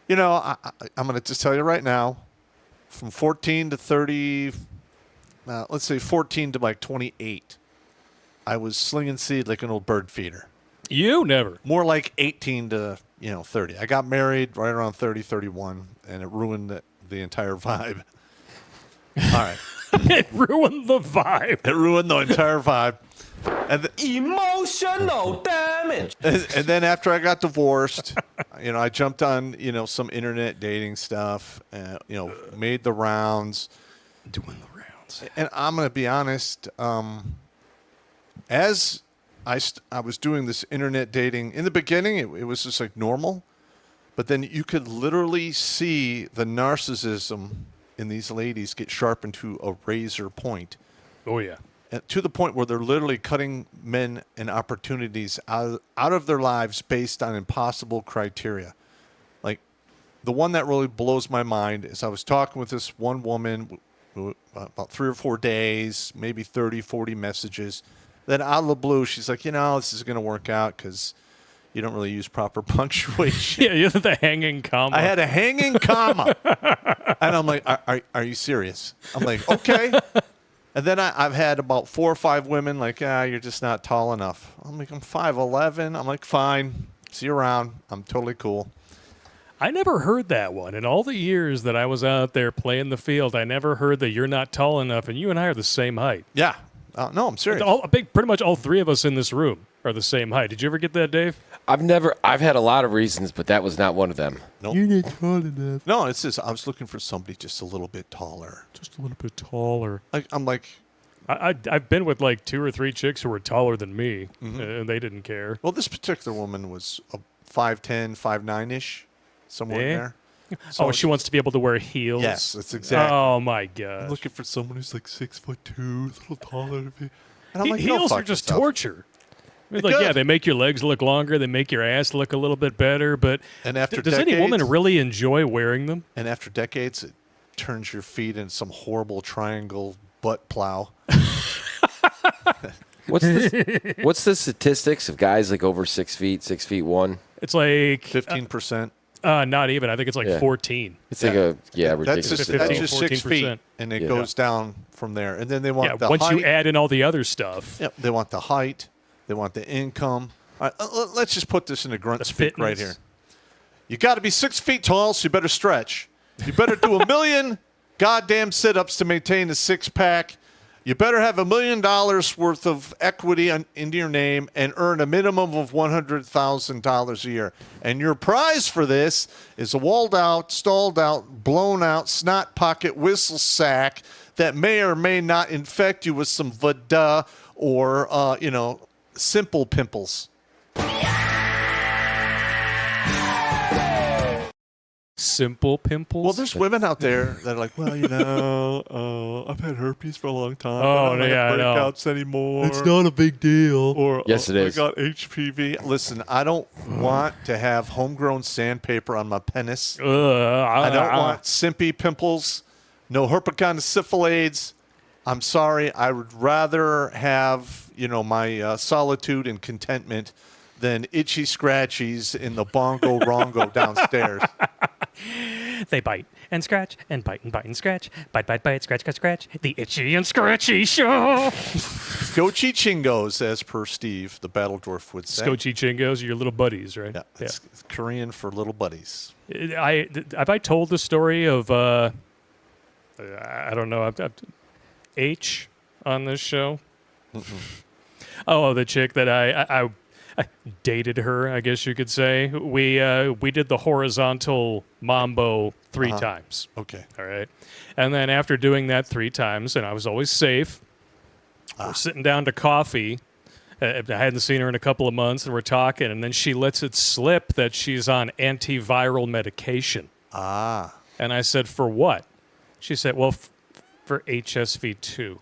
I'm going to just tell you right now, from 14 to 30, let's say 14 to like 28, I was slinging seed like an old bird feeder. You never. More like 18 to 30. I got married right around 30, 31, and it ruined the entire vibe. All right. It ruined the vibe. It ruined the entire vibe. And Emotional damage. And then after I got divorced, I jumped on, some internet dating stuff, made the rounds. Doing the rounds. And I'm going to be honest, as I was doing this internet dating, in the beginning, it was just like normal. But then you could literally see the narcissism in these ladies get sharpened to a razor point. Oh, yeah. And to the point where they're literally cutting men and opportunities out of their lives based on impossible criteria. Like, the one that really blows my mind is I was talking with this one woman about 3 or 4 days, maybe 30, 40 messages. Then out of the blue, she's like, this is going to work out because you don't really use proper punctuation. Yeah, you have the hanging comma. I had a hanging comma. And I'm like, are you serious? I'm like, okay. And then I've had about 4 or 5 women like, you're just not tall enough. I'm like, I'm 5'11". I'm like, fine. See you around. I'm totally cool. I never heard that one. In all the years that I was out there playing the field, I never heard that you're not tall enough, and you and I are the same height. Yeah. No, I'm serious. Pretty much all 3 of us in this room are the same height. Did you ever get that, Dave? I've had a lot of reasons, but that was not one of them. Nope. You're not tall enough. No, it's just I was looking for somebody just a little bit taller. Just a little bit taller. I'm like, I've been with like 2 or 3 chicks who were taller than me, and they didn't care. well, this particular woman was 5'10", 5'9"-ish, somewhere in Yeah. there. So She wants to be able to wear heels. Yes, that's exactly. Oh my god. I'm looking for someone who's like 6'2", a little taller than me. And I'm like, go Heels fuck are just yourself. torture. It's They're like, good. yeah, they make your legs look longer, they make your ass look a little bit better, but And after does any woman decades- really enjoy wearing them? And after decades, it turns your feet into some horrible triangle butt plow. What's the statistics of guys like over 6 feet, 6'1"? It's like 15%. not even. I think it's like Yeah. 14. It's like a ridiculous. That's just 6 feet, 14%. and it Yeah. goes down from there. And then they want Yeah, the once height. you add in all the other stuff. Yep, they want the height. They want the income. All right, let's just put this in a grunt The speak right fitness. here. You got to be 6 feet tall, so you better stretch. You better do 1 million goddamn sit-ups to maintain a six-pack. You better have $1 million worth of equity into your name and earn a minimum of $100,000 a year. And your prize for this is a walled-out, stalled-out, blown-out snot pocket whistle sack that may or may not infect you with some vada or, simple pimples. Simple pimples? Well, there's women out there that are like, well, I've had herpes for a long time. Oh, I don't yeah, I have know. breakouts anymore. It's not a big deal. Or, Yes, it is. I got HPV. Listen, I don't want to have homegrown sandpaper on my penis. I don't want simpy pimples. No herpetogonosyphilades. I'm sorry. I would rather have, my solitude and contentment than itchy scratchies in the bongo rongo downstairs. They bite and scratch and bite and bite and scratch. Bite, bite, bite, scratch, scratch, scratch. The Itchy and Scratchy Show. Scotchy chingos, as per Steve, the battle dwarf would say. Scotchy chingos are your little buddies, right? Yeah, it's Korean for little buddies. Have I told the story of, I don't know, H on this show? Oh, the chick that I dated her, I guess you could say. We did the horizontal mambo 3 times. Okay. All right. And then after doing that 3 times, and I was always safe, we're sitting down to coffee. I hadn't seen her in a couple of months, and we're talking, and then she lets it slip that she's on antiviral medication. Ah. And I said, for what? She said, well, for HSV2. I'm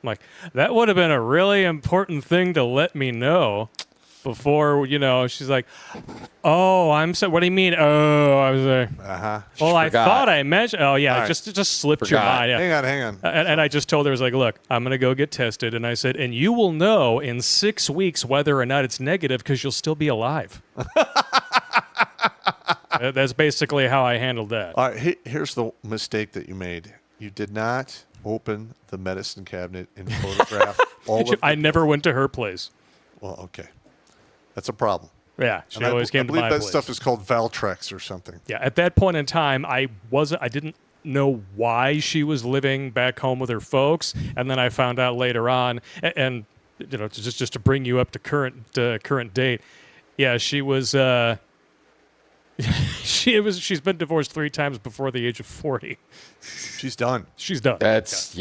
like, that would have been a really important thing to let me know. Before, she's like, oh, I'm so, what do you mean? Oh, I was like, well, I thought I mentioned, oh, yeah, Right. just slipped your mind. Yeah. Hang on. And I just told her, I was like, look, I'm going to go get tested. And I said, and you will know in 6 weeks whether or not it's negative because you'll still be alive. That's basically how I handled that. All right, here's the mistake that you made. You did not open the medicine cabinet and photograph all of I never went to her place. Well, okay. That's a problem. Yeah, she And always I came to believe my that place. stuff is called Valtrex or something. Yeah, at that point in time, I didn't know why she was living back home with her folks, and then I found out later on, and you know, just to bring you up to current date. Yeah, she was. She's been divorced 3 times before the age of 40. She's done. She's done. That's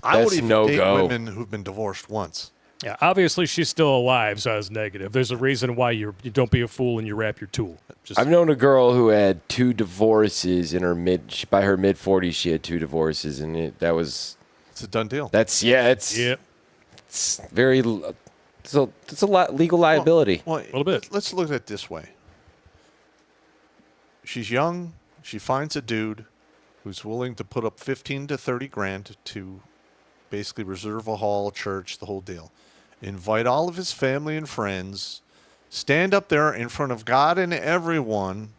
I would even no date go. women who've been divorced once. Yeah, obviously she's still alive, so I was negative. There's a reason why you don't be a fool and you wrap your tool. I've known a girl who had 2 divorces in her by her mid 40s. She had 2 divorces, and it's a done deal. It's very. It's a lot legal liability. Well, a little bit. Let's look at it this way. She's young. She finds a dude who's willing to put up 15 to 30 grand to basically reserve a hall, a church, the whole deal. Invite all of his family and friends. Stand up there in front of God and everyone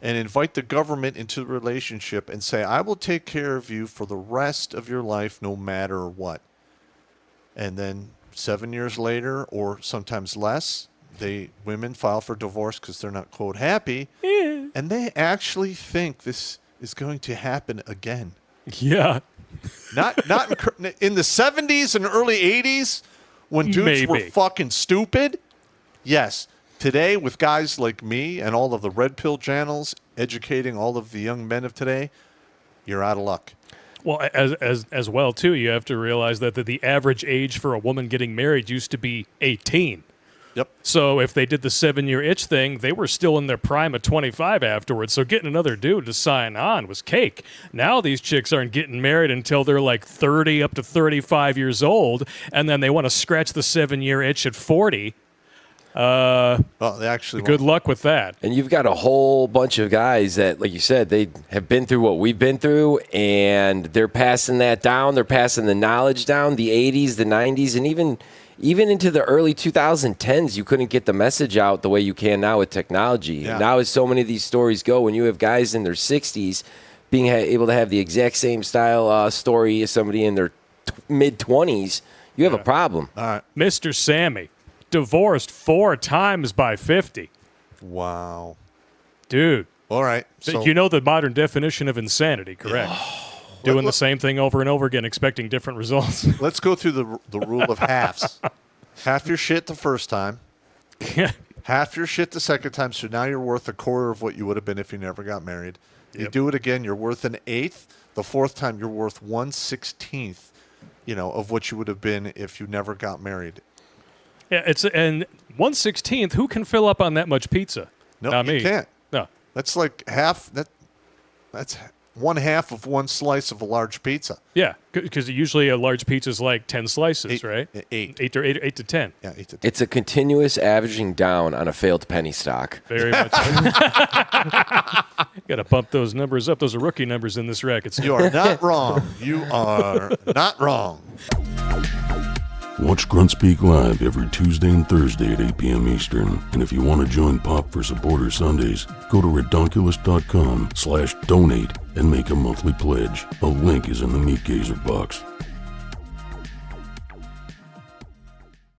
and invite the government into the relationship and say, I will take care of you for the rest of your life no matter what. And then 7 years later, or sometimes less, women file for divorce because they're not, quote, happy. Yeah. And they actually think this is going to happen again. Yeah. Not in the 70s and early 80s when dudes were Maybe. fucking stupid. Yes. Today, with guys like me and all of the red pill channels educating all of the young men of today, you're out of luck. Well, as well, too, you have to realize that the average age for a woman getting married used to be 18. Yep. So if they did the 7-year itch thing, they were still in their prime of 25 afterwards. So getting another dude to sign on was cake. Now these chicks aren't getting married until they're like 30 up to 35 years old, and then they want to scratch the 7-year itch at 40. Well, they actually Good luck with that. And you've got a whole bunch of guys that, like you said, they have been through what we've been through, and they're passing that down. They're passing the knowledge down. The 80s, the 90s, and even into the early 2010s, you couldn't get the message out the way you can now with technology. Yeah. Now, as so many of these stories go, when you have guys in their 60s being able to have the exact same style story as somebody in their mid-20s, you have a problem. All right. Mr. Sammy, divorced 4 times by 50. Wow. Dude. All right. So, You know the modern definition of insanity, correct? Doing the same thing over and over again, expecting different results. let's go through the rule of halves. Half your shit the first time. Yeah. Half your shit the second time. So now you're worth a quarter of what you would have been if you never got married. You Yep. do it again, you're worth an eighth. The fourth time, you're worth 1/16, of what you would have been if you never got married. Yeah, and 1/16th, who can fill up on that much pizza? No, Not you me. can't. No. That's like half. That's 1/2 of one slice of a large pizza. Yeah, because usually a large pizza is like 10 slices, right? 8. 8 to 10. Yeah, 8 to 10. It's a continuous averaging down on a failed penny stock. Very much. Got to bump those numbers up. Those are rookie numbers in this racket. You are not wrong. You are not wrong. Watch Grunt Speak live every Tuesday and Thursday at 8 p.m. Eastern. And if you want to join Pop for Supporter Sundays, go to redonkulous.com/donate and make a monthly pledge. A link is in the Meat Gazer box.